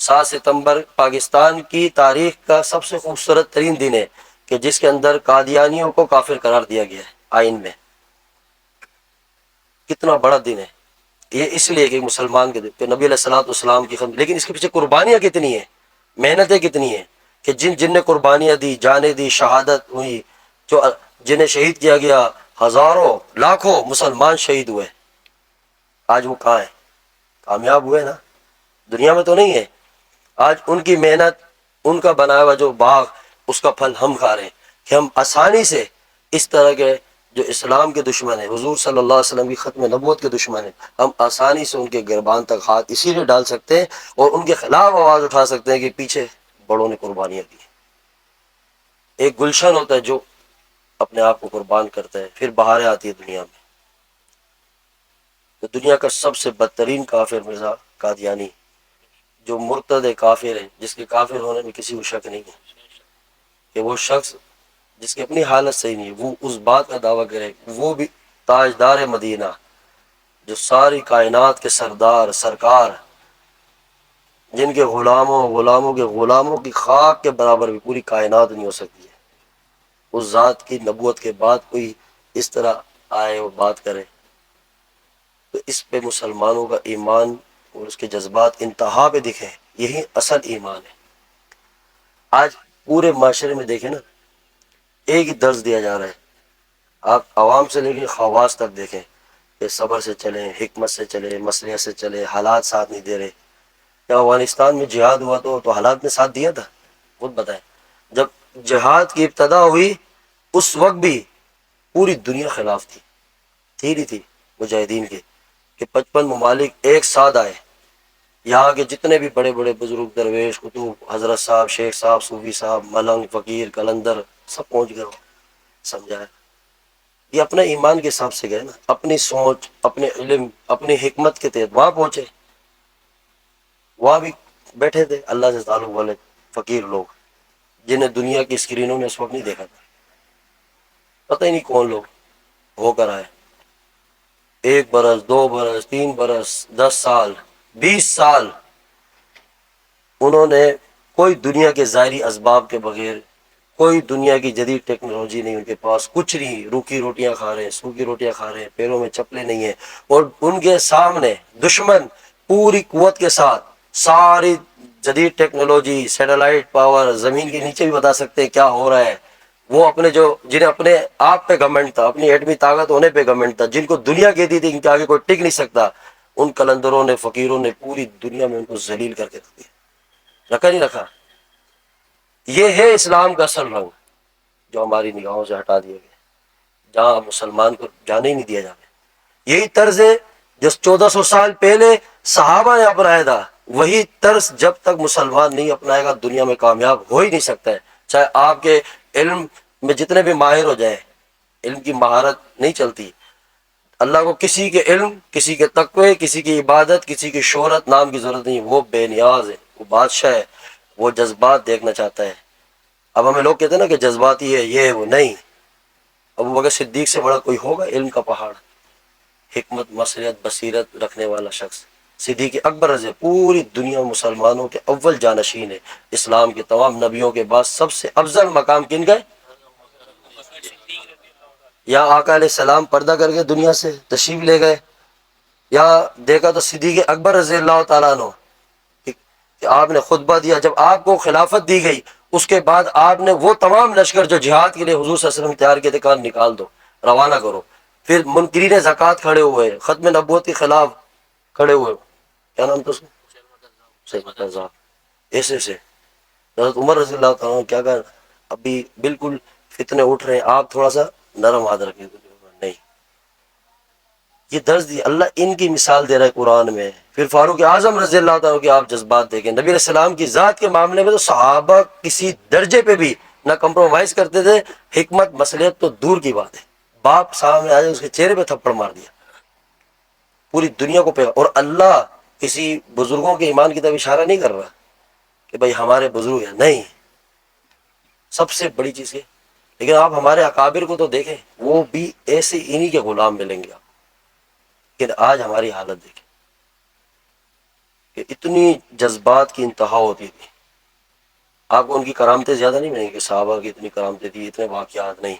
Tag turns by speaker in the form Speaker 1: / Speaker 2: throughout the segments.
Speaker 1: 7 ستمبر پاکستان کی تاریخ کا سب سے خوبصورت ترین دن ہے کہ جس کے اندر قادیانیوں کو کافر قرار دیا گیا ہے آئین میں. کتنا بڑا دن ہے یہ، اس لیے کہ مسلمان کے دن کہ نبی علیہ الصلوۃ والسلام کی خدمت. لیکن اس کے پیچھے قربانیاں کتنی ہیں، محنتیں کتنی ہیں کہ جن نے قربانیاں دی، جانیں دی، شہادت ہوئی، جو جنہیں شہید کیا گیا، ہزاروں لاکھوں مسلمان شہید ہوئے. آج وہ کہاں ہیں؟ کامیاب ہوئے نا، دنیا میں تو نہیں ہے. آج ان کی محنت، ان کا بنایا ہوا جو باغ، اس کا پھل ہم کھا رہے ہیں کہ ہم آسانی سے اس طرح کے جو اسلام کے دشمن ہیں، حضور صلی اللہ علیہ وسلم کی ختم نبوت کے دشمن ہیں، ہم آسانی سے ان کے گربان تک ہاتھ اسی لیے ڈال سکتے ہیں اور ان کے خلاف آواز اٹھا سکتے ہیں کہ پیچھے بڑوں نے قربانیاں دی. ایک گلشن ہوتا ہے جو اپنے آپ کو قربان کرتا ہے، پھر بہاریں آتی ہے دنیا میں. تو دنیا کا سب سے بدترین کافر مرزا قادیانی، جو مرتد کافر ہے، جس کے کافر ہونے میں کسی کو شک نہیں ہے کہ وہ شخص جس کی اپنی حالت صحیح نہیں ہے، وہ اس بات کا دعویٰ کرے وہ بھی تاجدار مدینہ، جو ساری کائنات کے سردار سرکار، جن کے غلاموں کے غلاموں کی خاک کے برابر بھی پوری کائنات نہیں ہو سکتی ہے. اس ذات کی نبوت کے بعد کوئی اس طرح آئے اور بات کرے تو اس پہ مسلمانوں کا ایمان اور اس کے جذبات انتہا پہ دکھے. یہی اصل ایمان ہے. آج پورے معاشرے میں دیکھیں نا، ایک ہی درس دیا جا رہا ہے. آپ عوام سے لے کے خواص تک دیکھیں کہ صبر سے چلیں، حکمت سے چلیں، مصلحت سے چلیں. حالات ساتھ نہیں دے رہے. کیا افغانستان میں جہاد ہوا تو حالات نے ساتھ دیا تھا؟ خود بتائیں. جب جہاد کی ابتدا ہوئی اس وقت بھی پوری دنیا خلاف تھی، نہیں تھی مجاہدین کے، کہ 55 ممالک ایک ساتھ آئے. یہاں کے جتنے بھی بڑے بڑے بزرگ، درویش، قطب، حضرت صاحب، شیخ صاحب، صوفی صاحب، ملنگ، فقیر، قلندر، سب پہنچ گئے. سمجھایا یہ اپنے ایمان کے حساب سے گئے نا، اپنی سوچ، اپنے علم، اپنی حکمت کے تحت وہاں پہنچے. وہاں بھی بیٹھے تھے اللہ سے تعلق والے فقیر لوگ، جنہیں دنیا کی اسکرینوں نے اس وقت نہیں دیکھا تھا. پتہ ہی نہیں کون لوگ ہو کر آئے. 1 برس، 2 برس، 3 برس، 10 سال، 20 سال انہوں نے کوئی دنیا کے ظاہری اسباب کے بغیر، کوئی دنیا کی جدید ٹیکنالوجی نہیں ان کے پاس، کچھ نہیں، روکھی روٹیاں کھا رہے ہیں، سوکھی روٹیاں کھا رہے ہیں، پیروں میں چپلیں نہیں ہیں. اور ان کے سامنے دشمن پوری قوت کے ساتھ ساری جدید ٹیکنالوجی، سیٹلائٹ پاور، زمین کے نیچے بھی بتا سکتے ہیں کیا ہو رہا ہے. وہ اپنے جنہیں اپنے آپ پہ گھمنڈ تھا، اپنی ایٹمی طاقت ہونے پہ گھمنڈ تھا، جن کو دنیا کہتی تھی ان کے آگے کوئی ٹک نہیں سکتا، ان کلندروں نے، فقیروں نے پوری دنیا میں ان کو ذلیل کر کے رکھ دیا. رکھا نہیں رکھا؟ یہ ہے اسلام کا اصل رنگ جو ہماری نگاہوں سے ہٹا دیا گیا، جہاں مسلمان کو جانے ہی نہیں دیا جاتا. یہی طرز ہے جو 1400 سال پہلے صحابہ نے اپنایا تھا، وہی طرز جب تک مسلمان نہیں اپنائے گا دنیا میں کامیاب ہو ہی نہیں سکتا ہے. چاہے آپ کے علم میں جتنے بھی ماہر ہو جائیں، علم کی مہارت نہیں چلتی. اللہ کو کسی کے علم، کسی کے تقوی، کسی کی عبادت، کسی کی شہرت، نام کی ضرورت نہیں. وہ بے نیاز ہے، وہ بادشاہ ہے، وہ جذبات دیکھنا چاہتا ہے. اب ہمیں لوگ کہتے ہیں نا کہ جذباتی ہے، یہ وہ نہیں. ابو بکر صدیق سے بڑا کوئی ہوگا علم کا پہاڑ، حکمت، مصلحت، بصیرت رکھنے والا شخص صدیق اکبر رضی، پوری دنیا مسلمانوں کے اول جانشین ہے. اسلام کے تمام نبیوں کے بعد سب سے افضل مقام کن گئے؟ یا آقا علیہ السلام پردہ کر کے دنیا سے تشریف لے گئے، یا دیکھا تو صدیق اکبر رضی اللہ تعالیٰ عنہ کہ آپ نے خطبہ دیا. جب آپ کو خلافت دی گئی اس کے بعد آپ نے وہ تمام لشکر جو جہاد کے لیے حضور صلی اللہ علیہ وسلم تیار کیے تھے، کہا نکال دو، روانہ کرو. پھر منکرین زکوٰۃ کھڑے ہوئے، ختم نبوت کے خلاف کھڑے ہوئے. کیا نام تھا اس کا؟ ایسے سے حضرت عمر رضی اللہ تعالیٰ عنہ کیا کہا، ابھی بالکل فتنے اٹھ رہے ہیں، آپ تھوڑا سا نرم ہاتھ رکھیں. نہیں، یہ درس دی اللہ ان کی مثال دے رہا ہے قرآن میں. پھر فاروق اعظم رضی اللہ تعالیٰ کے آپ جذبات دیکھیں. نبی علیہ السلام کی ذات کے معاملے میں تو صحابہ کسی درجے پہ بھی نہ کمپرومائز کرتے تھے. حکمت، مصلحت تو دور کی بات ہے. باپ سامنے آ جائے اس کے چہرے پہ تھپڑ مار دیا، پوری دنیا کو اور اللہ کسی بزرگوں کے ایمان کی طرف اشارہ نہیں کر رہا کہ بھائی ہمارے بزرگ ہیں، نہیں، سب سے بڑی چیز ہے. لیکن آپ ہمارے اکابر کو تو دیکھیں، وہ بھی ایسے انہی کے غلام ملیں گے آپ. لیکن آج ہماری حالت دیکھیں کہ اتنی جذبات کی انتہا ہوتی تھی. آپ کو ان کی کرامتیں زیادہ نہیں ملیں گی کہ صحابہ کی اتنی کرامتیں تھی، اتنے واقعات نہیں.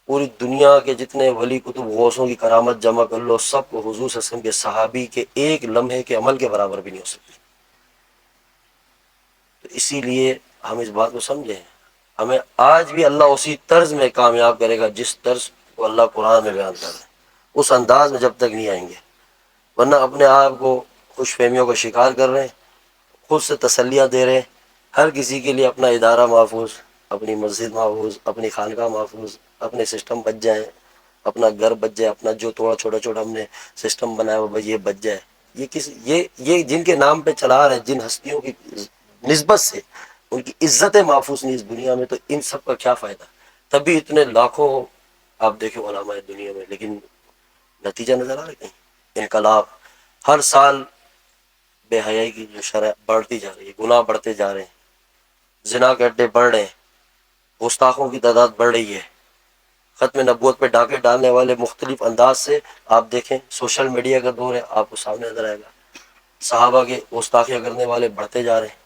Speaker 1: پوری دنیا کے جتنے ولی کتب غوثوں کی کرامت جمع کر لو، سب کو حضور صلی اللہ علیہ وسلم کے صحابی کے ایک لمحے کے عمل کے برابر بھی نہیں ہو سکتی. تو اسی لیے ہم اس بات کو سمجھیں، ہمیں آج بھی اللہ اسی طرز میں کامیاب کرے گا جس طرز کو اللہ قرآن میں بیان کر رہے ہیں. اس انداز میں جب تک نہیں آئیں گے، ورنہ اپنے آپ کو خوش فہمیوں کا شکار کر رہے ہیں، خود سے تسلیاں دے رہے ہیں. ہر کسی کے لیے اپنا ادارہ محفوظ، اپنی مسجد محفوظ، اپنی خانقاہ محفوظ، اپنے سسٹم بچ جائیں، اپنا گھر بچ جائے، اپنا جو تھوڑا چھوٹا چھوٹا ہم نے سسٹم بنایا وہ یہ بچ جائے. یہ جن کے نام پہ چلا رہے ہیں، جن ہستیوں کی نسبت سے ان کی عزت محفوظ نہیں اس دنیا میں، تو ان سب کا کیا فائدہ؟ تبھی اتنے لاکھوں آپ دیکھیں علماء دنیا میں، لیکن نتیجہ نظر آ رہا ہے کہیں؟ انقلاب. ہر سال بے حیائی کی جو شرح بڑھتی جا رہی ہے، گناہ بڑھتے جا رہے ہیں، زنا کے اڈے بڑھ رہے ہیں، گستاخوں کی تعداد بڑھ رہی ہے. ختم نبوت پہ ڈاکے ڈالنے والے مختلف انداز سے آپ دیکھیں، سوشل میڈیا کا دور ہے، آپ کو سامنے نظر آئے گا. صحابہ کے گستاخیاں کرنے والے بڑھتے جا رہے ہیں.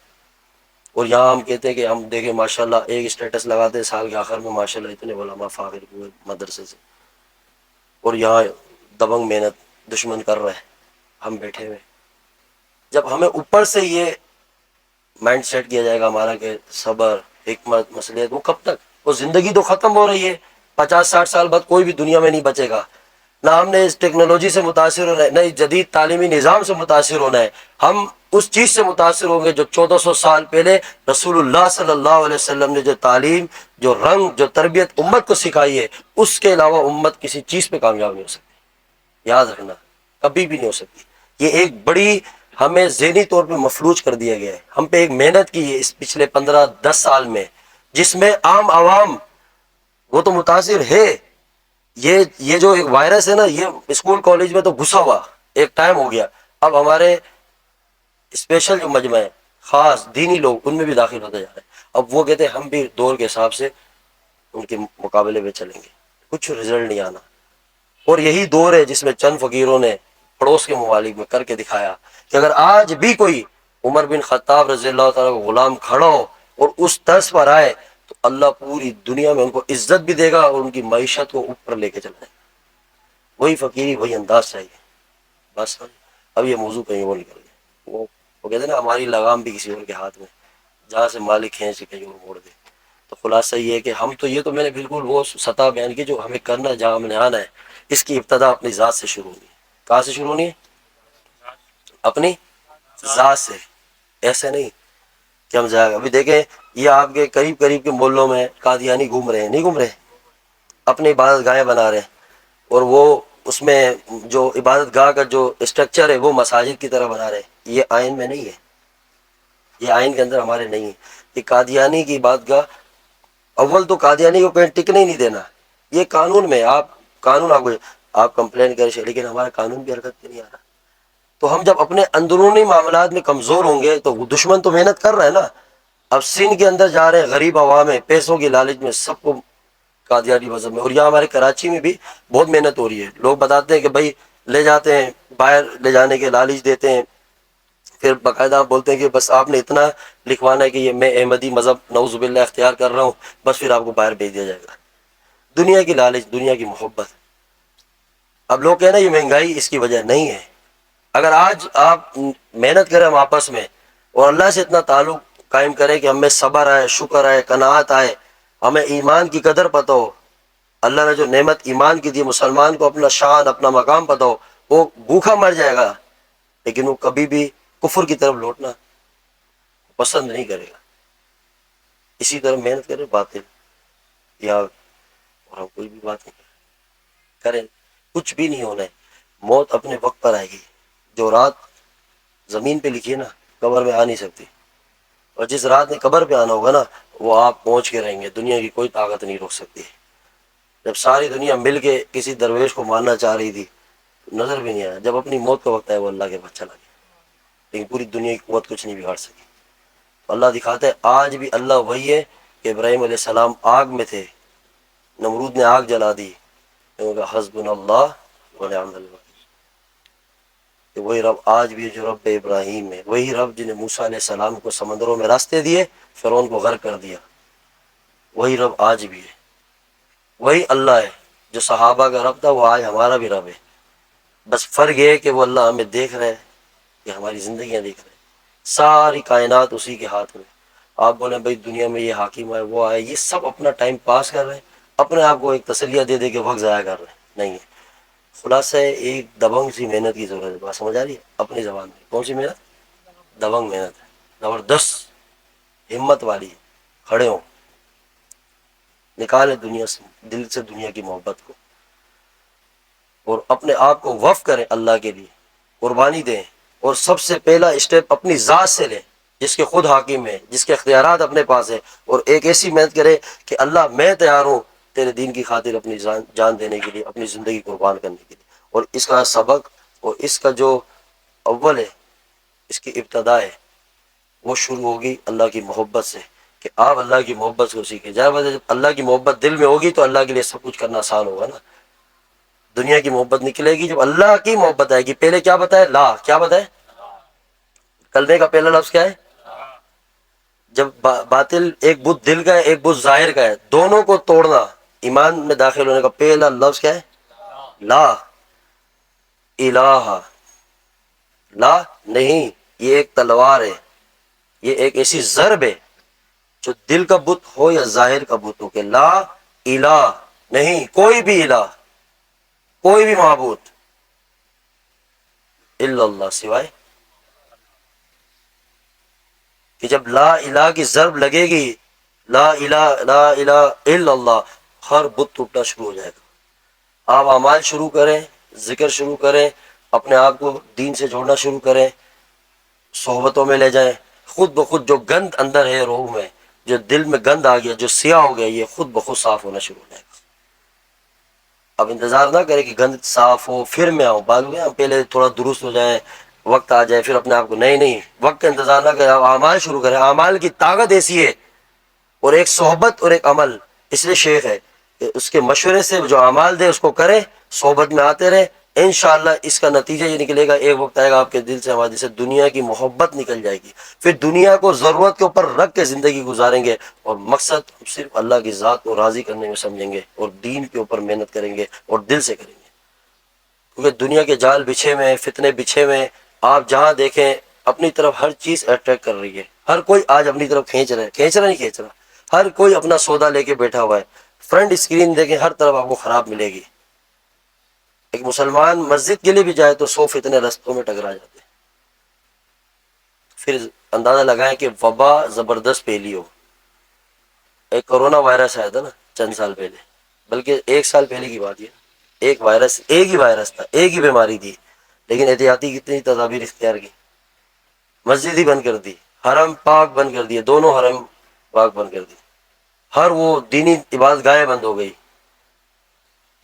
Speaker 1: اور یہاں ہم کہتے ہیں کہ ہم دیکھیں ماشاءاللہ ایک اسٹیٹس لگاتے ہیں سال کے آخر میں، ماشاءاللہ اتنے علماء فارغ ہوئے مدرسے سے، اور یہاں دبنگ محنت دشمن کر رہے ہیں، ہم بیٹھے ہوئے. جب ہمیں اوپر سے یہ مائنڈ سیٹ کیا جائے گا ہمارا کہ صبر، حکمت، مصلحت، وہ کب تک؟ وہ زندگی تو ختم ہو رہی ہے، 50-60 سال بعد کوئی بھی دنیا میں نہیں بچے گا. نہ ہم نے اس ٹیکنالوجی سے متاثر ہونا ہے، نہ اس جدید تعلیمی نظام سے متاثر ہونا ہے. ہم اس چیز سے متاثر ہوں گے جو 1400 سال پہلے رسول اللہ صلی اللہ علیہ وسلم نے جو تعلیم، جو رنگ، جو تربیت امت کو سکھائی ہے. اس کے علاوہ امت کسی چیز پہ کامیاب نہیں ہو سکتی، یاد رکھنا، کبھی بھی نہیں ہو سکتی. یہ ایک بڑی ہمیں ذہنی طور پہ مفلوج کر دیا گیا ہے. ہم پہ ایک محنت کی ہے اس پچھلے 15-10 سال میں، جس میں عام عوام وہ تو متاثر ہے. یہ جو ایک وائرس ہے نا، یہ اسکول کالج میں تو گھسا ہوا ایک ٹائم ہو گیا. اب ہمارے اسپیشل جو مجمع ہے، خاص دینی لوگ، ان میں بھی داخل ہوتے جا رہے ہیں. اب وہ کہتے ہیں ہم بھی دور کے حساب سے ان کے مقابلے میں چلیں گے، کچھ رزلٹ نہیں آنا. اور یہی دور ہے جس میں چند فقیروں نے پڑوس کے ممالک میں کر کے دکھایا کہ اگر آج بھی کوئی عمر بن خطاب رضی اللہ تعالیٰ کا غلام کھڑا ہو اور اس طرز پر آئے، تو اللہ پوری دنیا میں ان کو عزت بھی دے گا اور ان کی معیشت کو اوپر لے کے چلائے گا. وہی فقیری، وہی انداز چاہیے. بس اب یہ موضوع کہیں اور نکل گیا. وہ کہتے ہیں نا ہماری لگام بھی کسی اور کے ہاتھ میں، جہاں سے مالک کھینچ کے کہیں اور موڑ دے. تو خلاصہ یہ ہے کہ ہم تو، یہ تو میں نے بالکل وہ سطح بیان کی جو ہمیں کرنا ہے، جہاں ہم نے آنا ہے. اس کی ابتدا اپنی ذات سے شروع ہونی ہے. کہاں سے شروع ہونی ہے؟ اپنی ذات سے. ایسے نہیں کہ ہم جائے. ابھی دیکھیں، یہ آپ کے قریب قریب کے محلوں میں قادیانی گھوم رہے ہیں، نہیں گھوم رہے؟ اپنی عبادت گاہیں بنا رہے ہیں، اور وہ اس میں جو عبادت گاہ کا جو اسٹرکچر ہے وہ مساجد کی طرح بنا رہے ہیں. یہ آئین میں نہیں ہے، یہ آئین کے اندر ہمارے نہیں ہے. یہ قادیانی کی عبادت گاہ، اول تو قادیانی کو کہیں ٹکنے ہی نہیں دینا. یہ قانون میں، قانون آپ کمپلین کریں، لیکن ہمارا قانون بھی حرکت پہ نہیں آ رہا. تو ہم جب اپنے اندرونی معاملات میں کمزور ہوں گے تو دشمن تو محنت کر رہا ہے نا. اب سندھ کے اندر جا رہے ہیں غریب عوام ہے، پیسوں کی لالچ میں سب کو قادیانی مذہب میں. اور یہاں ہمارے کراچی میں بھی بہت محنت ہو رہی ہے. لوگ بتاتے ہیں کہ بھائی لے جاتے ہیں، باہر لے جانے کے لالچ دیتے ہیں، پھر باقاعدہ بولتے ہیں کہ بس آپ نے اتنا لکھوانا ہے کہ یہ میں احمدی مذہب نعوذ باللہ اختیار کر رہا ہوں، بس پھر آپ کو باہر بھیج دیا جائے گا. دنیا کی لالچ، دنیا کی محبت. اب لوگ کہنا یہ مہنگائی اس کی وجہ نہیں ہے. اگر آج آپ محنت کریں ہم آپس میں، اور اللہ سے اتنا تعلق قائم کریں کہ ہمیں صبر آئے، شکر آئے، قناعت آئے، ہمیں ایمان کی قدر پتہ ہو، اللہ نے جو نعمت ایمان کی دی، مسلمان کو اپنا شان، اپنا مقام پتہ ہو. وہ بھوکا مر جائے گا لیکن وہ کبھی بھی کفر کی طرف لوٹنا پسند نہیں کرے گا. اسی طرح محنت کریں باطل یا، اور ہم کوئی بھی بات نہیں کریں، کچھ بھی نہیں ہونا ہے. موت اپنے وقت پر آئے گی. جو رات زمین پہ لکھی ہے نا، قبر میں آ نہیں سکتی. اور جس رات نے قبر پہ آنا ہوگا نا، وہ آپ پہنچ کے رہیں گے. دنیا کی کوئی طاقت نہیں روک سکتی. جب ساری دنیا مل کے کسی درویش کو مارنا چاہ رہی تھی، نظر بھی نہیں آیا. جب اپنی موت کا وقت ہے، وہ اللہ کے پاس چلا گیا. لیکن پوری دنیا کی قوت کچھ نہیں بگاڑ سکی. اللہ دکھاتا ہے آج بھی اللہ وہی ہے کہ ابراہیم علیہ السلام آگ میں تھے، نمرود نے آگ جلا دی، حسبنا اللہ ونعم الوکیل. کہ وہی رب آج بھی ہے جو رب ابراہیم ہے، وہی رب جنہیں موسیٰ علیہ السلام کو سمندروں میں راستے دیے، فرعون کو غرق کر دیا، وہی رب آج بھی ہے، وہی اللہ ہے جو صحابہ کا رب تھا وہ آج ہمارا بھی رب ہے۔ بس فرق یہ ہے کہ وہ اللہ ہمیں دیکھ رہے ہے کہ ہماری زندگیاں دیکھ رہے ہیں، ساری کائنات اسی کے ہاتھ میں۔ آپ بولیں بھائی دنیا میں یہ حاکم ہے وہ آئے، یہ سب اپنا ٹائم پاس کر رہے ہیں، اپنے آپ کو ایک تسلیہ دے دے کے وقت ضائع کر رہے ہیں، نہیں ہے۔ خلاصہ ہے ایک دبنگ سی محنت کی ضرورت ہے، بات سمجھ آ رہی ہے؟ اپنی زبان میں کون سی محنت؟ دبنگ محنت ہے، زبردست ہمت والی ہے، کھڑے ہوں، نکالے دنیا سے، دل سے دنیا کی محبت کو، اور اپنے آپ کو وقف کریں اللہ کے لیے، قربانی دیں، اور سب سے پہلا اسٹیپ اپنی ذات سے لیں جس کے خود حاکم ہے، جس کے اختیارات اپنے پاس ہیں، اور ایک ایسی محنت کرے کہ اللہ میں تیار ہوں تیرے دین کی خاطر اپنی جان دینے کے لیے، اپنی زندگی قربان کرنے کے لیے۔ اور اس کا سبق اور اس کا جو اول ہے، اس کی ابتدا ہے، وہ شروع ہوگی اللہ کی محبت سے، کہ آپ اللہ کی محبت کو سیکھیں۔ جب اللہ کی محبت دل میں ہوگی تو اللہ کے لیے سب کچھ کرنا آسان ہوگا نا۔ دنیا کی محبت نکلے گی جب اللہ کی محبت آئے گی۔ پہلے کیا بتائے؟ لا، کیا بتائے؟ کلمے کا پہلا لفظ کیا ہے؟ جب باطل ایک بت دل کا ہے، ایک بت ظاہر کا ہے، دونوں کو توڑنا، ایمان میں داخل ہونے کا پہلا لفظ کیا ہے؟ لا الہ، لا نہیں، یہ ایک تلوار ہے، یہ ایک ایسی ضرب ہے جو دل کا بت ہو یا ظاہر کا بت ہو، کہ لا الہ نہیں، کوئی بھی الہ، کوئی بھی معبود الا اللہ، سوائے کہ جب لا الہ کی ضرب لگے گی، لا الہ لا الہ الا اللہ، ہر بت ٹوٹنا شروع ہو جائے گا۔ آپ اعمال شروع کریں، ذکر شروع کریں، اپنے آپ کو دین سے جوڑنا شروع کریں، صحبتوں میں لے جائیں، خود بخود جو گند اندر ہے روح میں، جو دل میں گند آ گیا، جو سیاہ ہو گیا، یہ خود بخود صاف ہونا شروع ہو جائے گا۔ اب انتظار نہ کرے کہ گند صاف ہو پھر میں آؤں، بعد میں پہلے تھوڑا درست ہو جائے، وقت آ جائے، پھر اپنے آپ کو نہیں، وقت کا انتظار نہ کرے، آپ اعمال شروع کریں۔ اعمال کی طاقت ایسی ہے، اور ایک صحبت اور ایک عمل، اس لیے شیخ ہے کہ اس کے مشورے سے جو اعمال دے اس کو کرے، صحبت میں آتے رہے، انشاءاللہ اس کا نتیجہ یہ نکلے گا، ایک وقت آئے گا آپ کے دل سے ہمارے سے دنیا کی محبت نکل جائے گی، پھر دنیا کو ضرورت کے اوپر رکھ کے زندگی گزاریں گے، اور مقصد صرف اللہ کی ذات کو راضی کرنے میں سمجھیں گے، اور دین کے اوپر محنت کریں گے اور دل سے کریں گے۔ کیونکہ دنیا کے جال بچھے ہوئے ہیں، فتنے بچھے ہوئے ہیں، آپ جہاں دیکھیں اپنی طرف ہر چیز اٹریکٹ کر رہی ہے، ہر کوئی آج اپنی طرف کھینچ رہا نہیں کھینچ رہا، ہر کوئی اپنا سودا لے کے بیٹھا ہوا ہے۔ فرنٹ اسکرین دیکھیں، ہر طرف آپ کو خراب ملے گی۔ ایک مسلمان مسجد کے لیے بھی جائے تو 100 فتنے رستوں میں ٹکرا جاتے ہیں۔ پھر اندازہ لگائیں کہ وبا زبردست پھیلی ہو، ایک کرونا وائرس آیا تھا نا چند سال پہلے، بلکہ 1 سال پہلے کی بات، یہ ایک ہی وائرس تھا، ایک ہی بیماری تھی، لیکن احتیاطی کتنی تدابیر اختیار کی، مسجد ہی بند کر دی، حرم پاک بند کر دیے، دونوں حرم پاک بند کر دی، ہر وہ دینی عبادت گاہیں بند ہو گئی،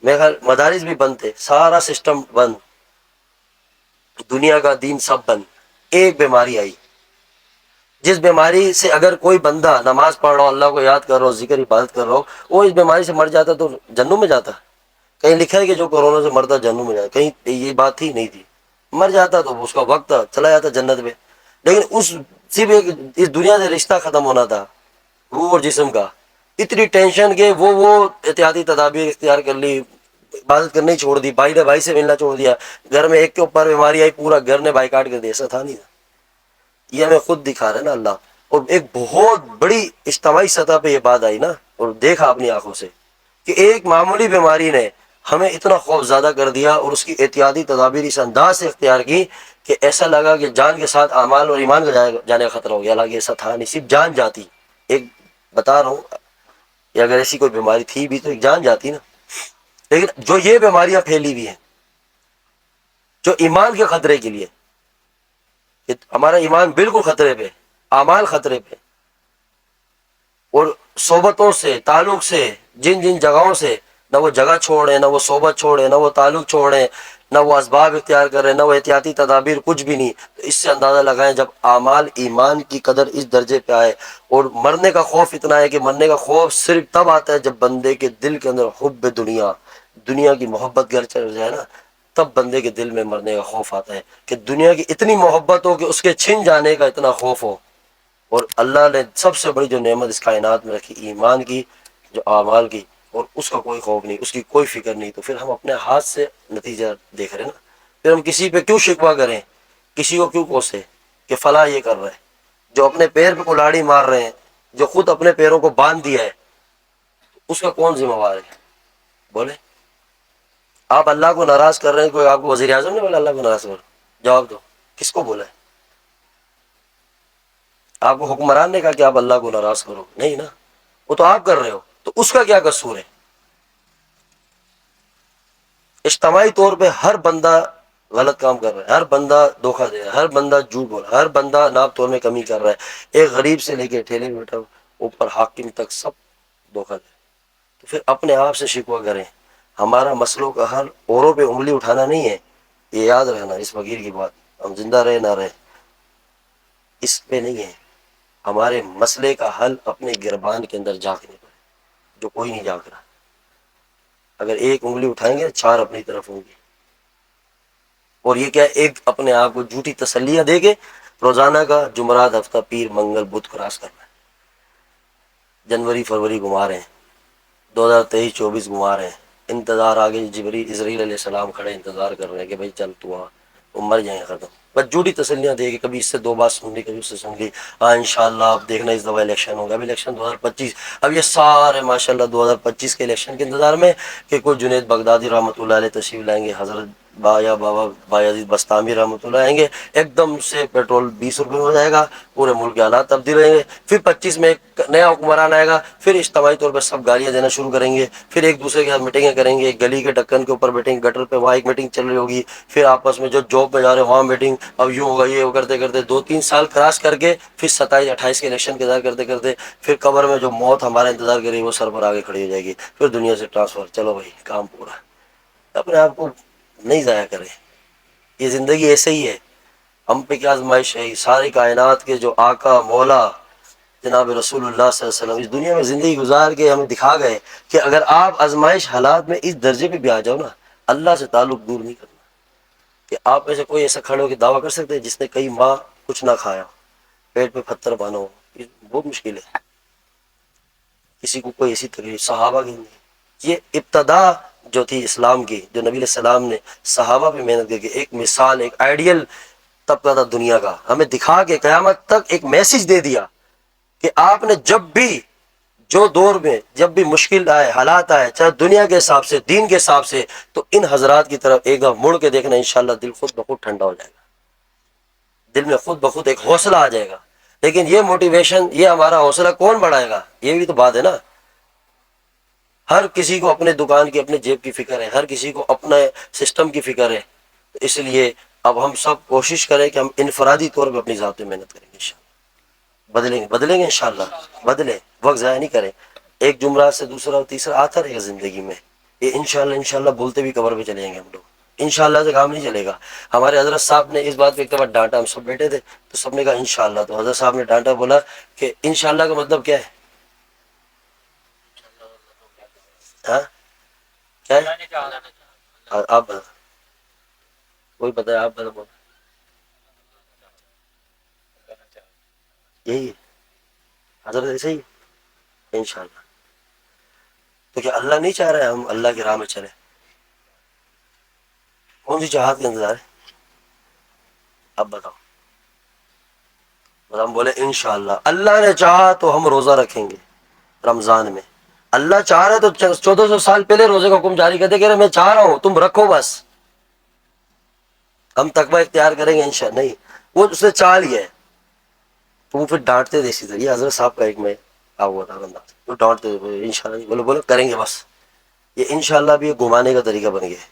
Speaker 1: میرے خیال مدارس بھی بند تھے، سارا سسٹم بند، دنیا کا دین سب بند۔ ایک بیماری آئی، جس بیماری سے اگر کوئی بندہ نماز پڑھ رہا ہو، اللہ کو یاد کر رہا ہو، ذکر عبادت کر رہا ہو، وہ اس بیماری سے مر جاتا تو جنت میں جاتا۔ کہیں لکھا ہے کہ جو کورونا سے مرتا جنت میں جاتا، کہیں یہ بات تھی نہیں تھی، مر جاتا تو اس کا وقت تھا، چلا جاتا جنت میں۔ لیکن صرف اس دنیا سے رشتہ ختم ہونا تھا، روح اور جسم کا، اتنی ٹینشن کہ وہ احتیاطی تدابیر اختیار کر لی، عبادت کرنی چھوڑ دی، بھائی نے بھائی سے ملنا چھوڑ دیا، گھر میں ایک کے اوپر بیماری آئی پورا گھر نے بائیکاٹ کر دیا، ایسا تھا نہیں تھا۔ یہ ہمیں خود دکھا رہا ہے نا اللہ، اور ایک بہت بڑی اجتماعی سطح پہ یہ بات آئی نا، اور دیکھا اپنی آنکھوں سے کہ ایک معمولی بیماری نے ہمیں اتنا خوف زیادہ کر دیا، اور اس کی احتیاطی تدابیر اس انداز سے اختیار کی کہ ایسا لگا کہ جان کے ساتھ اعمال اور ایمان کا جانے کا خطرہ ہو گیا، حالانکہ ایسا تھا نہیں، صرف جان جاتی۔ ایک بتا رہا ہوں، یا اگر ایسی کوئی بیماری تھی بھی تو ایک جان جاتی نا، لیکن جو یہ بیماریاں پھیلی ہوئی ہیں جو ایمان کے خطرے کے لیے، کہ ہمارا ایمان بالکل خطرے پہ، اعمال خطرے پہ، اور صحبتوں سے، تعلق سے، جن جگہوں سے نہ وہ جگہ چھوڑیں، نہ وہ صحبت چھوڑیں، نہ وہ تعلق چھوڑیں، نہ وہ اسباب اختیار کریں، نہ وہ احتیاطی تدابیر، کچھ بھی نہیں، تو اس سے اندازہ لگائیں جب اعمال ایمان کی قدر اس درجے پہ آئے، اور مرنے کا خوف اتنا ہے کہ مرنے کا خوف صرف تب آتا ہے جب بندے کے دل کے اندر حب دنیا کی محبت گھر چل جائے نا، تب بندے کے دل میں مرنے کا خوف آتا ہے کہ دنیا کی اتنی محبت ہو کہ اس کے چھن جانے کا اتنا خوف ہو. اور اللہ نے سب سے بڑی جو نعمت اس کائنات میں رکھی ایمان کی, جو اعمال کی, اور اس کا کوئی خوف نہیں, اس کی کوئی فکر نہیں, تو پھر ہم اپنے ہاتھ سے نتیجہ دیکھ رہے ہیں نا. پھر ہم کسی پہ کیوں شکوہ کریں, کسی کو کیوں کوسے کہ فلاں یہ کر رہا ہے. جو اپنے پیر پہ کلاڑی مار رہے ہیں, جو خود اپنے پیروں کو باندھ دیا ہے, اس کا کون ذمہ وار ہے بولے؟ آپ اللہ کو ناراض کر رہے ہیں, کوئی آپ کو وزیر اعظم نے بولا اللہ کو ناراض کرو؟ جواب دو, کس کو بولا ہے؟ آپ کو حکمران نے کہا کہ آپ اللہ کو ناراض کرو؟ نہیں نا, وہ تو آپ کر رہے ہو, تو اس کا کیا قصور ہے؟ اجتماعی طور پہ ہر بندہ غلط کام کر رہا ہے, ہر بندہ دھوکہ دے رہا ہے, ہر بندہ جھوٹ بول رہا ہے, ہر بندہ ناپ تول میں کمی کر رہا ہے, ایک غریب سے لے کے ٹھیلے میں بیٹھا اوپر حاکم تک سب دھوکہ دے. تو پھر اپنے آپ سے شکوہ کریں. ہمارا مسئلوں کا حل اوروں پہ انگلی اٹھانا نہیں ہے, یہ یاد رہنا اس فقیر کی بات, ہم زندہ رہے نہ رہے اس پہ نہیں ہے. ہمارے مسئلے کا حل اپنے گربان کے اندر جھانکنے پر, جو کوئی نہیں جھانک رہا. اگر ایک انگلی اٹھائیں گے چار اپنی طرف ہوں گی. اور یہ کیا, ایک اپنے آپ کو جھوٹی تسلیاں دے کے روزانہ کا جمعرات, ہفتہ, پیر, منگل, بدھ کراس کرنا ہے. جنوری فروری گھما رہے ہیں, 2023-24 گھما رہے ہیں, انتظار آگے اسرائیل علیہ السلام کھڑے انتظار کر رہے ہیں کہ بھائی چل تو آ, وہ مر جائیں ختم. بس جھوٹی تسلیاں دے کے, کبھی اس سے 2 بات سن لی, کبھی اس سے سن لی, ہاں انشاءاللہ آپ دیکھنا اس دفعہ الیکشن ہوگا, اب الیکشن 2025. اب یہ سارے ماشاءاللہ 2025 کے الیکشن کے انتظار میں کہ کوئی جنید بغدادی رحمۃ اللہ علیہ تشریف لائیں گے, حضرت بابا بایزید بستامی رحمۃ اللہ آئیں گے, ایک دم سے پیٹرول 20 روپے ہو جائے گا, پورے ملک کے حالات تبدیل رہیں گے. پھر 25 میں ایک نیا حکمران آئے گا, پھر اجتماعی طور پر سب گالیاں دینا شروع کریں گے, پھر ایک دوسرے کے ساتھ میٹنگیں کریں گے, گلی کے ڈکن کے اوپر میٹنگ, گٹر پہ وہاں ایک میٹنگ چل رہی ہوگی, پھر آپس میں جو جاب پہ جا رہے ہیں وہاں میٹنگ, اب یوں ہوگا یہ کرتے کرتے 2-3 سال کراس کر کے پھر 27-28 کے الیکشن کے انتظار کرتے کرتے پھر قبر میں جو موت ہمارا انتظار کرے وہ سر پر آگے کھڑی ہو جائے گی, پھر دنیا سے ٹرانسفر, چلو بھائی کام پورا. اپنے آپ کو نہیں ضائع کریں, یہ زندگی ایسے ہی ہے. ہم پہ کیا آزمائش ہے, ساری کائنات کے جو آقا مولا جناب رسول اللہ صلی اللہ علیہ وسلم اس دنیا میں زندگی گزار کے ہمیں دکھا گئے کہ اگر آپ آزمائش حالات میں اس درجے پہ بھی آ جاؤ نا, اللہ سے تعلق دور نہیں کرنا. کہ آپ میں سے کوئی ایسا کھڑے ہو کہ دعویٰ کر سکتے ہیں جس نے کئی ماہ کچھ نہ کھایا, پیٹ پہ پتھر باندھا ہو, یہ بہت مشکل ہے. کسی کو کوئی ایسی تکلیف صحابہ کی نہیں. یہ ابتدا جو تھی اسلام کی, جو نبی علیہ السلام نے صحابہ پہ محنت کر کے ایک مثال, ایک آئیڈیل طبقہ تھا دنیا کا, ہمیں دکھا کے قیامت تک ایک میسج دے دیا کہ آپ نے جب بھی جو دور میں جب بھی مشکل آئے, حالات آئے, چاہے دنیا کے حساب سے, دین کے حساب سے, تو ان حضرات کی طرف ایک دفعہ مڑ کے دیکھنا, انشاءاللہ دل خود بخود ٹھنڈا ہو جائے گا, دل میں خود بخود ایک حوصلہ آ جائے گا. لیکن یہ موٹیویشن, یہ ہمارا حوصلہ کون بڑھائے گا؟ یہ بھی تو بات ہے نا. ہر کسی کو اپنے دکان کی, اپنے جیب کی فکر ہے, ہر کسی کو اپنے سسٹم کی فکر ہے. اس لیے اب ہم سب کوشش کریں کہ ہم انفرادی طور پہ اپنی ذات میں محنت کریں گے, انشاءاللہ بدلیں گے انشاءاللہ, بدلیں, وقت ضائع نہیں کریں. ایک جمعرات سے دوسرا اور تیسرا آتا رہے گا زندگی میں, یہ انشاءاللہ بولتے بھی قبر پہ چلے جائیں گے ہم لوگ, انشاءاللہ سے کام نہیں چلے گا. ہمارے حضرت صاحب نے اس بات پہ ایک دفعہ ڈانٹا, ہم سب بیٹھے تھے تو سب نے کہا انشاءاللہ, تو حضرت صاحب نے ڈانٹا, بولا کہ انشاءاللہ کا مطلب کیا ہے؟ ہاں کیا ہے؟ آپ بتا, کوئی پتہ ہے؟ آپ بتا, یہی ہے حضرت, ایسے ہی انشاءاللہ. تو کیا اللہ نہیں چاہ رہا ہے ہم اللہ کی راہ میں چلیں؟ کون سی چاہت کا انتظار ہے؟ اب بتاؤ. ہم بولے انشاءاللہ, اللہ نے چاہا تو ہم روزہ رکھیں گے رمضان میں. اللہ چاہ رہا ہے تو 1400 سال پہلے روزے کا حکم جاری کر دے کہ میں چاہ رہا ہوں تم رکھو بس, ہم تقوی اختیار کریں گے انشاءاللہ. نہیں, وہ اس نے چاہ لیا ہے. تو وہ پھر ڈانٹتے تھے اسی طرح. یہ حضرت صاحب کا ایک میں ہوا تھا بندہ, وہ ڈانٹتے تھے انشاءاللہ, بولو کریں گے بس. یہ انشاءاللہ بھی ایک گھمانے کا طریقہ بن گیا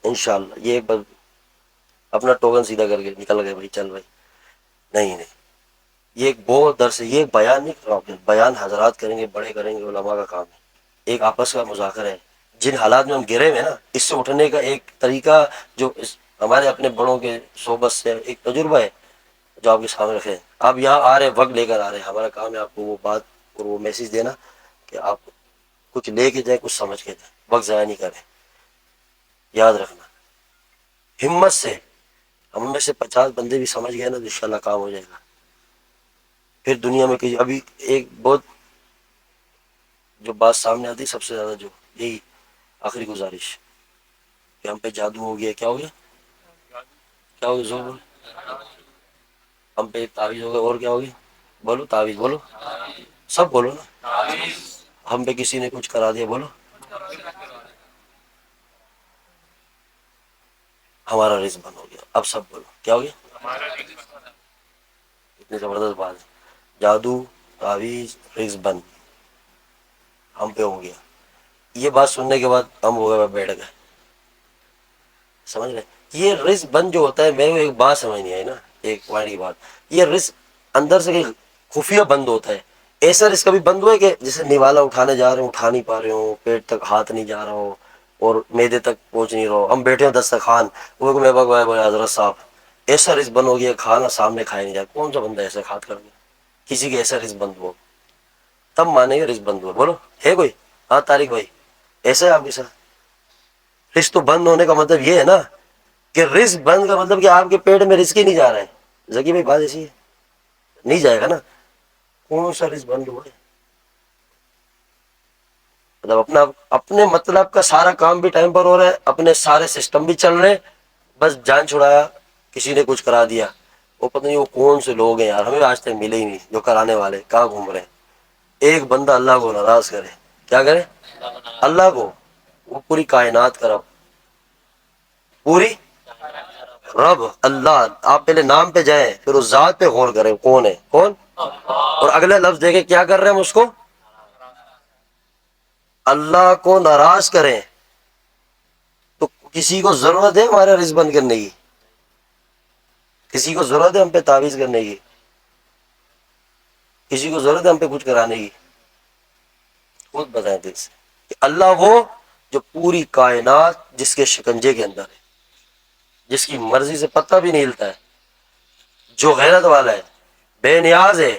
Speaker 1: انشاءاللہ. یہ ایک بار اپنا ٹوکن سیدھا کر کے نکل گئے, بھائی چل بھائی. نہیں, یہ ایک بہت درس ہے, یہ ایک بیان نہیں کر رہا ہوں, بیان حضرات کریں گے, بڑے کریں گے, علماء کا کام ہے. ایک آپس کا مذاکرہ ہے. جن حالات میں ہم گرے ہوئے نا, اس سے اٹھنے کا ایک طریقہ جو ہمارے اپنے بڑوں کے صحبت سے ایک تجربہ ہے جو آپ کے سامنے رکھے. آپ یہاں آ رہے, وقت لے کر آ رہے ہیں, ہمارا کام ہے آپ کو وہ بات اور وہ میسج دینا کہ آپ کچھ لے کے جائیں, کچھ سمجھ کے جائیں, وقت ضائع نہیں کریں. یاد رکھنا, ہمت سے ہم میں سے 50 بندے بھی سمجھ گئے نا تو انشاءاللہ کام ہو جائے گا. پھر دنیا میں کسی ابھی ایک بہت جو بات سامنے آتی سب سے زیادہ جو یہی آخری گزارش کہ ہم پہ جادو ہو گیا. کیا ہو گیا؟ کیا ہو گیا؟ زور بولو. ہم پہ ایک تعویذ ہو گیا. اور کیا ہو گیا؟ بولو. تعویذ بولو. سب بولو نا. ہم پہ کسی نے کچھ کرا دیا. بولو. ہمارا رزق بند ہو گیا. اب سب بولو. کیا ہو گیا؟ اتنی زبردست بات ہے. جادو، تعویذ، رزق بند ہم پہ ہو گیا. یہ بات سننے کے بعد ہم ہو گئے بیٹھ گئے. سمجھ رہے؟ یہ رزق بند جو ہوتا ہے میرے کو ایک بات سمجھ نہیں آئی نا، ایک پوائنٹ کی بات. یہ رزق اندر سے کہیں خفیہ بند ہوتا ہے. ایسا رزق کبھی بند ہوا ہے کہ جیسے نوالا اٹھانے جا رہے ہوں اٹھا نہیں پا رہے ہو، پیٹ تک ہاتھ نہیں جا رہا ہو اور میدے تک پہنچ نہیں رہا ہو، ہم بیٹھے ہوں دسترخوان وہ میں بھگوائے حضرت صاحب ایسا رزق بند ہو گیا کھانا سامنے کھایا نہیں جائے. کون سا بندہ ایسا کھات کر گیا؟ کسی کے ایسا رزق بند ہو تب مانے گا رزق بند ہوا. بولو ہے کوئی؟ ہاں طارق بھائی ایسا ہے آپ کے ساتھ؟ رزق تو بند ہونے کا مطلب یہ ہے نا کہ رزق بند کا مطلب کہ آپ کے پیٹ میں رزق ہی نہیں جا رہا ہے. ذکی بھائی بات ایسی ہے نہیں جائے گا نا. کون سا رزق بند ہوا ہے؟ مطلب اپنے مطلب کا سارا کام بھی ٹائم پر ہو رہا ہے، اپنے سارے سسٹم بھی چل رہے ہیں، بس جان چھڑایا کسی نے کچھ کرا دیا. وہ پتہ نہیں وہ کون سے لوگ ہیں یار، ہمیں آج تک ملے ہی نہیں جو کرانے والے. کہاں گھوم رہے ہیں؟ ایک بندہ اللہ کو ناراض کرے. کیا کرے؟ اللہ کو. وہ پوری کائنات کا رب، پوری رب اللہ. آپ پہلے نام پہ جائیں پھر اس ذات پہ غور کریں کون ہے. کون؟ اور اگلے لفظ دیکھیں کیا کر رہے ہیں ہم اس کو اللہ کو ناراض کریں. تو کسی کو ضرورت ہے ہمارا رزق بند کرنے کی؟ کسی کو ضرورت ہے ہم پہ تعویذ کرنے کی؟ کسی کو ضرورت ہے ہم پہ کچھ کرانے کی؟ خود بتائیں دل سے کہ اللہ وہ جو پوری کائنات جس کے شکنجے کے اندر ہے، جس کی مرضی سے پتہ بھی نہیں ہلتا ہے، جو غیرت والا ہے، بے نیاز ہے،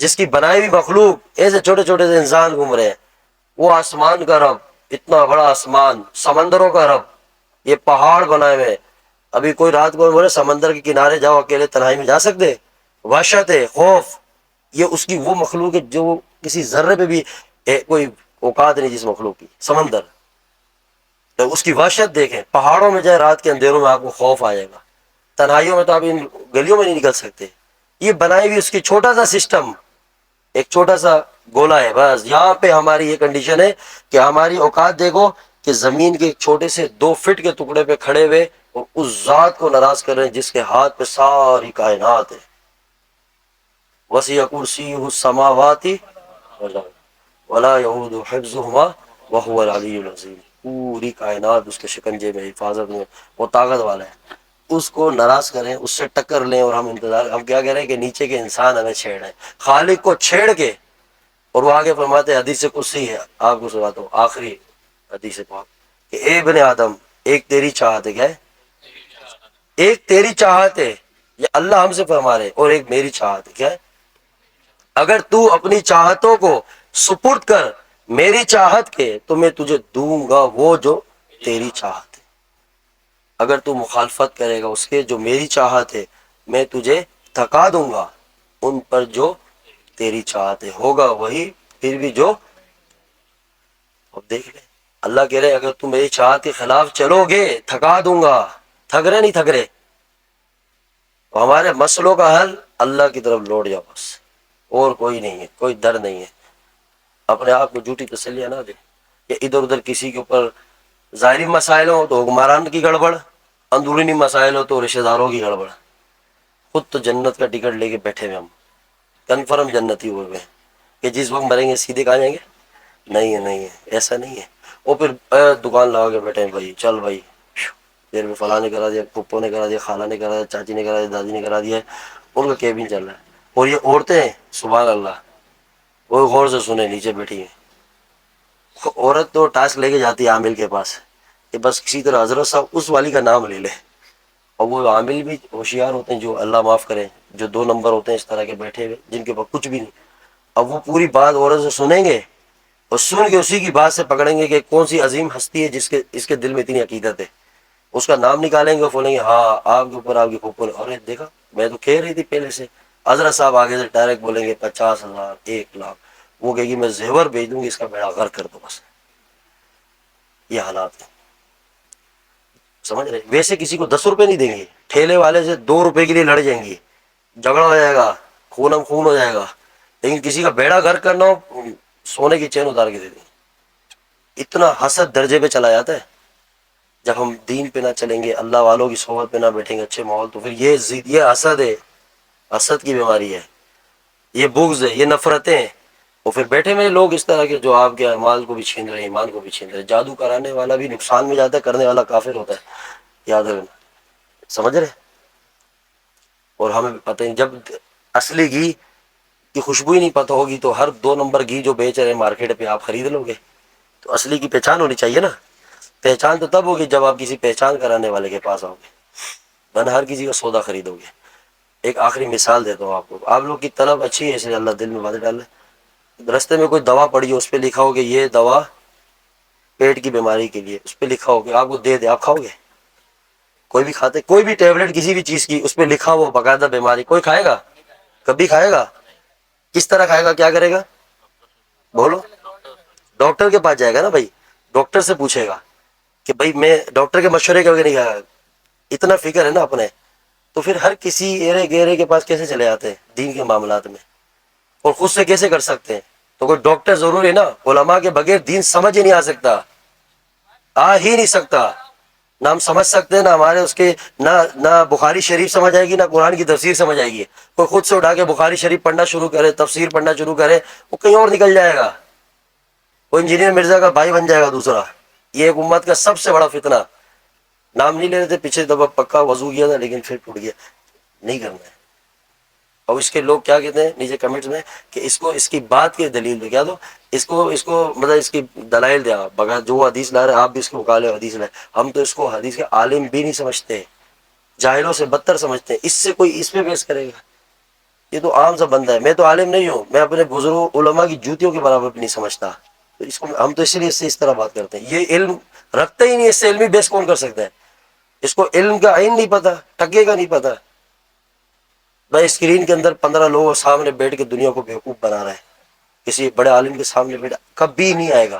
Speaker 1: جس کی بنائی ہوئی مخلوق ایسے چھوٹے چھوٹے سے انسان گھوم رہے ہیں. وہ آسمان کا رب، اتنا بڑا آسمان، سمندروں کا رب، یہ پہاڑ بنائے ہوئے. ابھی کوئی رات کو بولے سمندر کے کنارے جاؤ اکیلے تنہائی میں جا سکتے؟ وحشت ہے، خوف. یہ اس کی وہ مخلوق ہے جو کسی ذرے پہ بھی کوئی اوقات نہیں جس مخلوق کی. سمندر تو اس کی وحشت دیکھیں. پہاڑوں میں جائے رات کے اندھیروں میں آپ کو خوف آئے گا. تنہائیوں میں تو آپ ان گلیوں میں نہیں نکل سکتے. یہ بنائی ہوئی اس کی چھوٹا سا سسٹم، ایک چھوٹا سا گولا ہے بس. یہاں پہ ہماری یہ کنڈیشن ہے کہ ہماری اوقات دیکھو کہ زمین کے ایک چھوٹے سے 2 فٹ کے ٹکڑے پہ کھڑے ہوئے اور اس ذات کو ناراض کر رہے ہیں جس کے ہاتھ پہ ساری کائنات ہے. وسیع کرسیہ السماوات ولا یؤود حفظہما وهو العلی العظیم. پوری کائنات اس کے شکنجے میں، حفاظت میں، وہ طاقت والا ہے. اس کو ناراض کریں، اس سے ٹکر لیں اور ہم کیا کہہ رہے ہیں کہ نیچے کے انسان ہمیں چھیڑ رہے ہیں. خالق کو چھیڑ کے. اور وہ آگے فرماتے ہیں حدیث قدسی ہے آپ کو سناتا ہوں، آخری حدیث پاک کہ اے ابن آدم ایک تیری چاہت ہے. کیا ہے؟ ایک تیری چاہت ہے. یہ اللہ ہم سے فرما رہے اور ایک میری چاہت ہے. کیا ہے؟ اگر تو اپنی چاہتوں کو سپرد کر میری چاہت کے تو میں تجھے دوں گا وہ جو تیری چاہت ہے. اگر تو مخالفت کرے گا اس کے جو میری چاہت ہے میں تجھے تھکا دوں گا ان پر جو تیری چاہت ہے. ہوگا وہی پھر بھی جو. اب دیکھ لیں اللہ کہہ رہے اگر تم میری چاہت کے خلاف چلو گے تھکا دوں گا. تھک رہے نہیں تھک رہے؟ تو ہمارے مسئلوں کا حل اللہ کی طرف لوٹ جاؤ بس، اور کوئی نہیں ہے، کوئی ڈر نہیں ہے. اپنے آپ کو جھوٹی تسلیاں نہ دے کہ ادھر ادھر کسی کے اوپر ظاہری مسائل ہو تو حکمران کی گڑبڑ، اندرونی مسائل ہو تو رشتہ داروں کی گڑبڑ. خود تو جنت کا ٹکٹ لے کے بیٹھے ہوئے ہم، کنفرم جنتی ہوئے ہوئے کہ جس وقت مریں گے سیدھے کہاں جائیں گے. نہیں ہے نہیں ہے، ایسا نہیں ہے. وہ پھر دکان لگا کے بیٹھے ہیں بھائی چل بھائی دیر میں فلاں نے کرا دیا، پھپھو نے کرا دیا، خالہ نے کرا دیا، چاچی نے کرا دیا، دادی نے کرا دیا. ان کا کیبن چل رہا ہے. اور یہ عورتیں سبحان اللہ وہ غور سے سنیں نیچے بیٹھی ہیں. عورت تو ٹاسک لے کے جاتی ہے عامل کے پاس کہ بس کسی طرح حضرت صاحب اس والی کا نام لے لے. اور وہ عامل بھی ہوشیار ہوتے ہیں جو اللہ معاف کرے، جو 2 نمبر ہوتے ہیں اس طرح کے بیٹھے ہوئے جن کے پاس کچھ بھی نہیں. اب وہ پوری بات عورت سے سنیں گے اور سن کے اسی کی بات سے پکڑیں گے کہ کون سی عظیم ہستی ہے جس کے اس کے دل میں اتنی عقیدت ہے. اس کا نام نکالیں گے، بولیں گے ہاں آپ کے اوپر آپ کی پھوپھو نے، ارے دیکھا میں تو کہہ رہی تھی پہلے سے. حضرت صاحب آگے سے ڈائریکٹ بولیں گے 50,000 1 لاکھ. وہ کہے گی میں زیور بھیج دوں گی، اس کا بیڑا غرق کر دو بس. یہ حالات ہیں، سمجھ رہے. ویسے کسی کو 10 روپے نہیں دیں گے، ٹھیلے والے سے 2 روپے کے لیے لڑ جائیں گے، جھگڑا ہو جائے گا، خونم خون ہو جائے گا. لیکن کسی کا بیڑا غرق کرنا ہو، سونے کی چین اتار کے دے دیں گے. اتنا حسد درجے پہ چلا جاتا ہے. جب ہم دین پہ نہ چلیں گے، اللہ والوں کی صحبت پہ نہ بیٹھیں گے اچھے ماحول، تو پھر یہ ضد، یہ حسد ہے، حسد کی بیماری ہے، یہ بغض ہے، یہ نفرتیں ہیں. اور پھر بیٹھے ہوئے لوگ اس طرح کے جو آپ کے اعمال کو بھی چھین رہے ہیں، ایمان کو بھی چھین رہے ہیں. جادو کرانے والا بھی نقصان میں جاتا ہے، کرنے والا کافر ہوتا ہے، یاد رکھنا. سمجھ رہے. اور ہمیں بھی پتہ ہے، جب اصلی گھی کی خوشبو ہی نہیں پتہ ہوگی تو ہر 2 نمبر گھی جو بیچ رہے ہیں مارکیٹ پہ آپ خرید لو گے. تو اصلی کی پہچان ہونی چاہیے نا. پہچان تو تب ہوگی جب آپ کسی پہچان کرانے والے کے پاس آؤ گے، ورنہ ہر کسی کا سودا خریدو گے. ایک آخری مثال دیتا ہوں آپ کو. آپ لوگ کی طلب اچھی ہے، اس لیے اللہ دل میں بات ڈال ہے. رستے میں کوئی دوا پڑی ہو، اس پہ لکھا ہو کہ یہ دوا پیٹ کی بیماری کے لیے، اس پہ لکھا ہو کہ آپ کو دے دے، آپ کھاؤ گے؟ کوئی بھی کھاتے؟ کوئی بھی ٹیبلٹ کسی بھی چیز کی اس پہ لکھا ہو باقاعدہ بیماری، کوئی کھائے گا؟ کبھی کھائے گا؟ کس طرح کھائے گا؟ کیا کرے گا؟ بولو. ڈاکٹر کے پاس جائے گا نا بھائی، ڈاکٹر سے پوچھے گا کہ بھائی میں ڈاکٹر کے مشورے کے بغیر نہیں کھایا. اتنا فکر ہے نا اپنے. تو پھر ہر کسی ایرے گہرے کے پاس کیسے چلے آتے ہیں دین کے معاملات میں، اور خود سے کیسے کر سکتے ہیں؟ تو کوئی ڈاکٹر ضروری ہے نا. علماء کے بغیر دین سمجھ ہی نہیں آ سکتا، آ ہی نہیں سکتا. نہ ہم سمجھ سکتے ہیں، نہ ہمارے اس کے نہ بخاری شریف سمجھ آئے گی، نہ قرآن کی تفسیر سمجھ آئے گی. کوئی خود سے اٹھا کے بخاری شریف پڑھنا شروع کرے، تفسیر پڑھنا شروع کرے، وہ کہیں اور نکل جائے گا. وہ انجینئر مرزا کا بھائی بن جائے گا دوسرا. یہ ایک امت کا سب سے بڑا فتنہ. نام نہیں لے رہے تھے، پیچھے دفعہ پکا وضو کیا تھا لیکن پھر ٹوٹ گیا. نہیں کرنا ہے. اور اس کے لوگ کیا کہتے ہیں نیچے کمنٹس میں کہ اس کو اس کی بات کی دلیل دو. کیا دو؟ اس کو مطلب اس کی دلائل دیا بغیر جو حدیث لا رہے آپ بھی اس کو مقابلے حدیث لائے. ہم تو اس کو حدیث کے عالم بھی نہیں سمجھتے، جاہلوں سے بدتر سمجھتے ہیں. اس سے کوئی اس پہ بحث کرے گا؟ یہ تو عام سا بندہ ہے. میں تو عالم نہیں ہوں، میں اپنے بزرگوں علماء کی جوتیوں کے برابر بھی نہیں سمجھتا. تو اس کو ہم تو اسی لیے اس طرح بات کرتے ہیں. یہ علم رکھتا ہی نہیں، اس سے علمی بحث کون کر سکتا ہے؟ اس کو علم کا عین نہیں پتا، ٹکے کا نہیں پتا. بھائی اسکرین کے اندر 15 لوگوں سامنے بیٹھ کے دنیا کو بیوقوف بنا رہا ہے، کسی بڑے عالم کے سامنے بیٹھا کبھی نہیں آئے گا.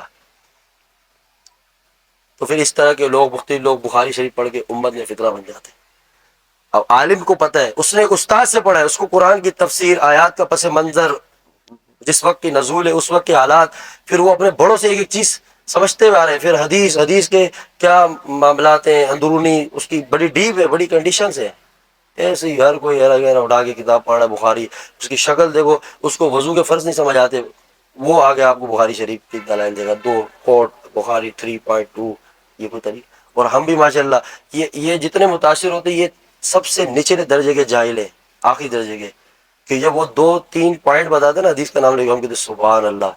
Speaker 1: تو پھر اس طرح کے لوگ، مختلف لوگ بخاری شریف پڑھ کے امت میں فتنہ بن جاتے ہیں. اب عالم کو پتہ ہے، اس نے ایک استاد سے پڑھا ہے، اس کو قرآن کی تفسیر، آیات کا پس منظر، جس وقت کی نزول ہے اس وقت کے حالات، پھر وہ اپنے بڑوں سے ایک ایک چیز سمجھتے ہوئے آ رہے ہیں. پھر حدیث کے کیا معاملات ہیں اندرونی، اس کی بڑی ڈیپ ہے، بڑی کنڈیشنز ہیں. ایسے ہی ہر کوئی اٹھا کے کتاب پڑھ رہا ہے بخاری، اس کی شکل دیکھو، اس کو وضو کے فرض نہیں سمجھ آتے، وہ آگے آپ کو بخاری شریف کی دلائل دے گا. 2 کوٹ بخاری 3.2، یہ کوئی طریقہ. اور ہم بھی ماشاءاللہ یہ جتنے متاثر ہوتے ہیں، یہ سب سے نچلے درجے کے جاہل ہیں، آخری درجے کے. کہ جب وہ 2-3 پوائنٹ بتاتے نا حدیث کا نام لے کے، ہم کہتے سبحان اللہ.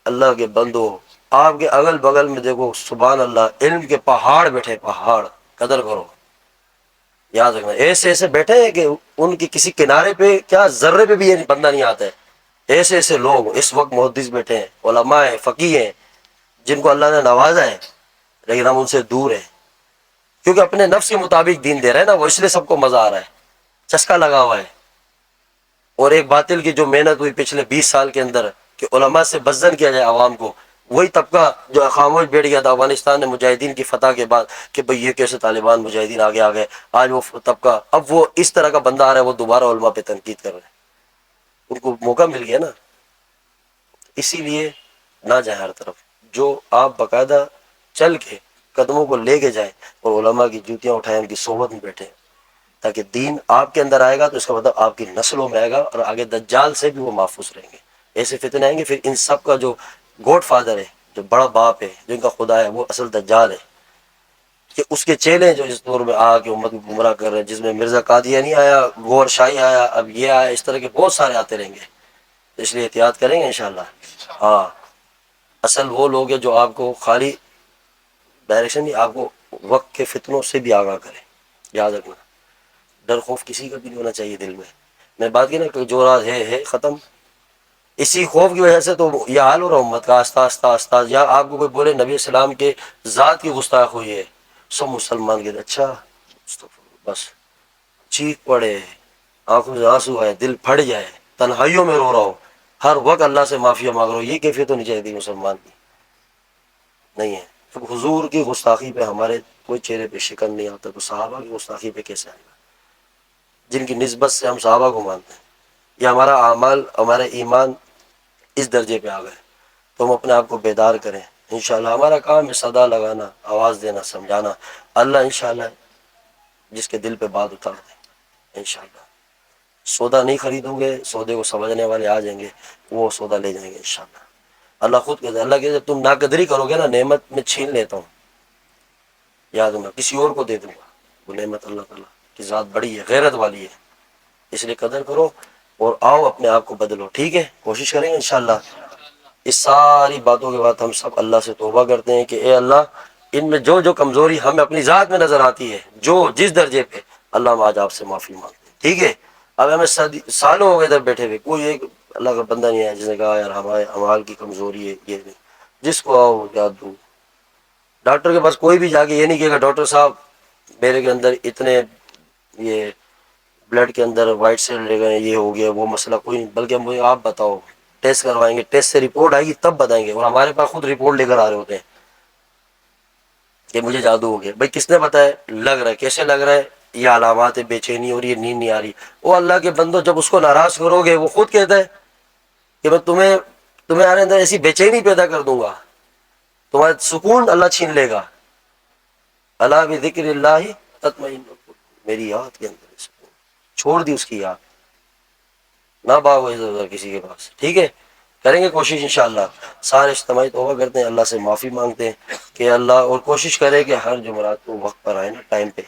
Speaker 1: اللہ کے بندو، آپ کے اگل بغل میں دیکھو سبحان اللہ علم کے پہاڑ بیٹھے، پہاڑ. قدر کرو. یاد رکھنا ایسے ایسے بیٹھے ہیں کہ ان کی کسی کنارے پہ کیا ذرے پہ بھی یہ بندہ نہیں آتا ہے. ایسے ایسے لوگ اس وقت محدث بیٹھے ہیں، علماء ہیں، فقیہ ہیں، جن کو اللہ نے نوازا ہے، لیکن ہم ان سے دور ہیں. کیونکہ اپنے نفس کے مطابق دین دے رہے ہیں نا، وہ اس لیے سب کو مزہ آ رہا ہے، چسکا لگا ہوا ہے. اور ایک باطل کی جو محنت ہوئی پچھلے 20 سال کے اندر کہ علماء سے بزدل کیا جائے عوام کو، وہی طبقہ جو خاموش بیٹھ گیا تھا افغانستان میں مجاہدین کی فتح کے بعد کہ بھئی یہ کیسے طالبان مجاہدین آگے آ گئے، آج وہ طبقہ، اب وہ اس طرح کا بندہ آ رہا ہے، وہ دوبارہ علماء پہ تنقید کر رہے ہیں. ان کو موقع مل گیا نا. اسی لیے نہ جائیں ہر طرف، جو آپ باقاعدہ چل کے قدموں کو لے کے جائیں اور علماء کی جوتیاں اٹھائیں، ان کی صحبت میں بیٹھیں، تاکہ دین آپ کے اندر آئے گا تو اس کا مطلب آپ کی نسلوں میں آئے گا، اور آگے دجال سے بھی وہ محفوظ رہیں گے. ایسے فتنے آئیں گے. پھر ان سب کا جو گوڈ فادر ہے، جو بڑا باپ ہے، جو ان کا خدا ہے، وہ اصل دجال ہے. کہ اس کے چیلے جو اس دور میں آ کے امت کو گمراہ کر رہے ہیں، جس میں مرزا قادیانی آیا، گور شاہی آیا، اب یہ آیا، اس طرح کے بہت سارے آتے رہیں گے. اس لیے احتیاط کریں گے انشاءاللہ. ہاں، اصل وہ لوگ ہیں جو آپ کو خالی ڈائریکشن نہیں، آپ کو وقت کے فتنوں سے بھی آگاہ کریں. یاد رکھنا، ڈر خوف کسی کا بھی نہیں ہونا چاہیے دل میں. میں بات کی نا کہ جو راز ہے ختم. اسی خوف کی وجہ سے تو یہ حال ہو رہا امت کا، آستہ آستہ. یا آپ کو کوئی بولے نبی السلام کے ذات کی گستاخ ہوئی ہے، سب مسلمان کہتے اچھا بس چیخ پڑے، آنکھوں سے آنسو آئے، دل پھٹ جائے، تنہائیوں میں رو رہا ہو، ہر وقت اللہ سے معافی مانگ رہا ہو، یہ کیفیت ہونی چاہیے مسلمان کی، نہیں ہے۔ تو حضور کی گستاخی پہ ہمارے کوئی چہرے پہ شکن نہیں آتا، تو صحابہ کی گستاخی پہ کیسے آئے گا، جن کی نسبت سے ہم صحابہ کو مانتے ہیں، یا ہمارا اعمال ہمارا ایمان اس درجے پہ آ گئے، تو ہم اپنے آپ کو بیدار کریں۔ انشاءاللہ ہمارا کام ہے صدا لگانا، آواز دینا، سمجھانا، اللہ انشاءاللہ جس کے دل پہ بات اتار دے انشاءاللہ۔ سودا نہیں خریدوں گے، سودے کو سمجھنے والے آ جائیں گے، وہ سودا لے جائیں گے انشاءاللہ۔ اللہ خود کہتا ہے، اللہ کہ جب تم ناقدری کرو گے نا، نعمت میں چھین لیتا ہوں، یاد رکھنا کسی اور کو دے دوں گا، وہ نعمت اللہ تعالیٰ کی ذات بڑی ہے، غیرت والی ہے، اس لیے قدر کرو اور آؤ اپنے آپ کو بدلو، ٹھیک ہے؟ کوشش کریں گے انشاءاللہ۔ اس ساری باتوں کے بعد ہم سب اللہ سے توبہ کرتے ہیں کہ اے اللہ، ان میں جو جو کمزوری ہمیں اپنی ذات میں نظر آتی ہے، جو جس درجے پہ، اللہ ہم آج آپ سے معافی مانگتے ہیں، ٹھیک ہے؟ اب ہمیں سالوں ہو گئے ادھر بیٹھے ہوئے، کوئی ایک اللہ کا بندہ نہیں ہے جس نے کہا یار ہمارے امال کی کمزوری ہے، یہ نہیں، جس کو آؤ یاد دوں۔ ڈاکٹر کے پاس کوئی بھی جا کے یہ نہیں کہے گا ڈاکٹر صاحب میرے کے اندر اتنے یہ بلڈ کے اندر وائٹ سیل لے گئے، یہ ہو گیا، وہ مسئلہ کوئی نہیں، بلکہ مجھے آپ بتاؤ، ٹیسٹ کروائیں گے، ٹیسٹ سے رپورٹ آئے گی تب بتائیں گے، اور ہمارے پاس خود رپورٹ لے کر آ رہے ہوتے ہیں کہ مجھے جادو ہو گیا۔ بھائی کس نے بتایا؟ لگ رہا ہے، کیسے لگ رہا ہے؟ یہ علامات ہے، بے چینی ہو رہی ہے، نیند نہیں آ رہی۔ وہ اللہ کے بندو، جب اس کو ناراض کرو گے وہ خود کہتا ہے کہ میں تمہارے اندر ایسی بے چینی پیدا کر دوں گا، تمہارا سکون اللہ چھین لے گا۔ اللہ بذکر اللہ تطمئن القلوب، میری یاد کے اندر سکون، چھوڑ دی اس کی یاد، نہ بھاگو ادھر ادھر کسی کے پاس، ٹھیک ہے؟ کریں گے کوشش انشاءاللہ، سارے اجتماعی توبہ کرتے ہیں، اللہ سے معافی مانگتے ہیں کہ اللہ، اور کوشش کرے کہ ہر جمعرات کو وقت پر آئے نا، ٹائم پہ۔